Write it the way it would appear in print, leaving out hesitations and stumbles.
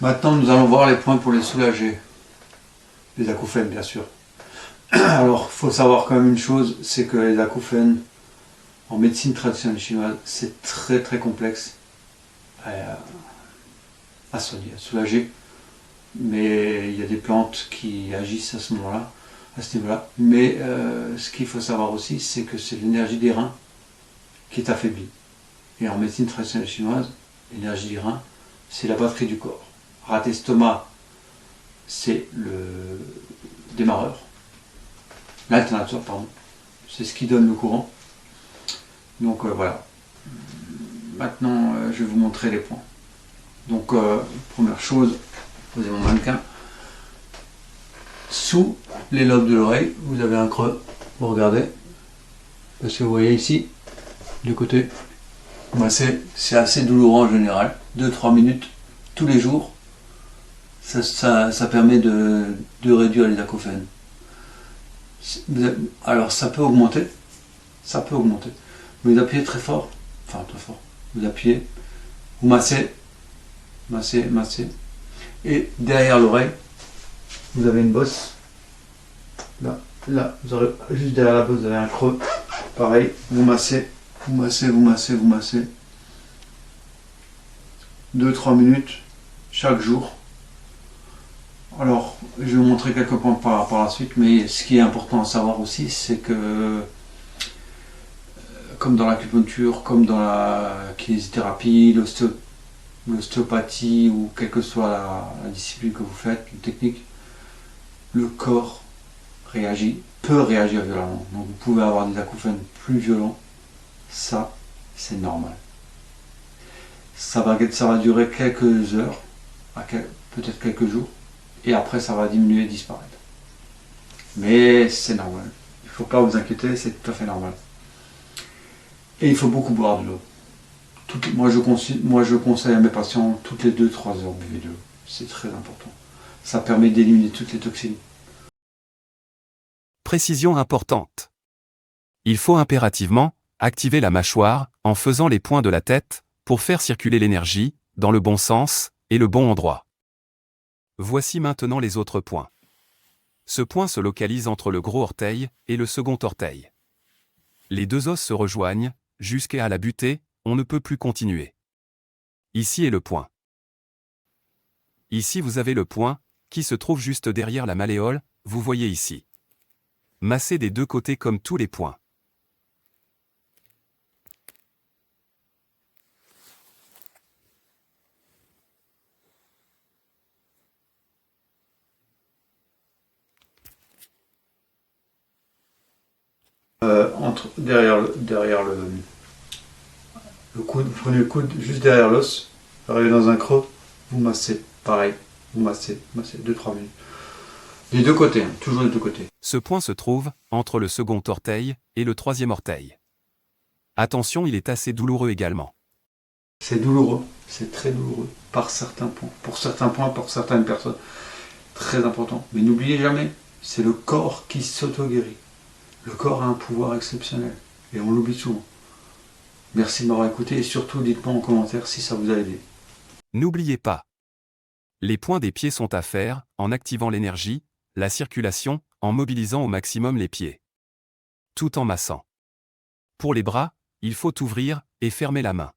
Maintenant, nous allons voir les points pour les soulager. Les acouphènes, bien sûr. Alors, il faut savoir quand même une chose, c'est que les acouphènes, en médecine traditionnelle chinoise, c'est très très complexe à soigner, à soulager. Mais il y a des plantes qui agissent à ce moment-là, à ce niveau-là. Mais ce qu'il faut savoir aussi, c'est que c'est l'énergie des reins qui est affaiblie. Et en médecine traditionnelle chinoise, l'énergie des reins, c'est la batterie du corps. Rat estomac, c'est le démarreur, l'alternateur, pardon. C'est ce qui donne le courant. Donc voilà. Maintenant, je vais vous montrer les points. Donc, première chose, posez mon mannequin. Sous les lobes de l'oreille, vous avez un creux. Vous regardez. Parce que vous voyez ici, du côté, moi, c'est assez douloureux en général. 2-3 minutes tous les jours. Ça permet de réduire les acouphènes. Alors ça peut augmenter. Ça peut augmenter. Vous appuyez très fort. Enfin très fort. Vous appuyez. Vous massez. Massez, massez. Et derrière l'oreille, vous avez une bosse. Là, vous aurez, juste derrière la bosse, vous avez un creux. Pareil, vous massez, vous massez, vous massez, vous massez. 2-3 minutes chaque jour. Alors, je vais vous montrer quelques points par la suite, mais ce qui est important à savoir aussi, c'est que, comme dans l'acupuncture, comme dans la kinésithérapie, l'ostéopathie, ou quelle que soit la discipline que vous faites, une technique, le corps peut réagir violemment. Donc vous pouvez avoir des acouphènes plus violents, ça, c'est normal. Ça va durer quelques heures, peut-être quelques jours, et après ça va diminuer et disparaître. Mais c'est normal. Il ne faut pas vous inquiéter, c'est tout à fait normal. Et il faut beaucoup boire de l'eau. Moi je conseille à mes patients, toutes les 2-3 heures, buvez de l'eau. C'est très important. Ça permet d'éliminer toutes les toxines. Précision importante. Il faut impérativement activer la mâchoire en faisant les points de la tête pour faire circuler l'énergie dans le bon sens et le bon endroit. Voici maintenant les autres points. Ce point se localise entre le gros orteil et le second orteil. Les deux os se rejoignent, jusqu'à la butée, on ne peut plus continuer. Ici est le point. Ici vous avez le point, qui se trouve juste derrière la malléole, vous voyez ici. Massez des deux côtés comme tous les points. Derrière le coude, vous prenez le coude juste derrière l'os, vous arrivez dans un creux, vous massez, pareil, vous massez 2-3 minutes. Des deux côtés, hein, toujours des deux côtés. Ce point se trouve entre le second orteil et le troisième orteil. Attention, il est assez douloureux également. C'est douloureux, c'est très douloureux, par certains points, pour certaines personnes. Très important. Mais n'oubliez jamais, c'est le corps qui s'auto-guérit. Le corps a un pouvoir exceptionnel, et on l'oublie souvent. Merci de m'avoir écouté, et surtout dites-moi en commentaire si ça vous a aidé. N'oubliez pas. Les points des pieds sont à faire en activant l'énergie, la circulation, en mobilisant au maximum les pieds. Tout en massant. Pour les bras, il faut ouvrir et fermer la main.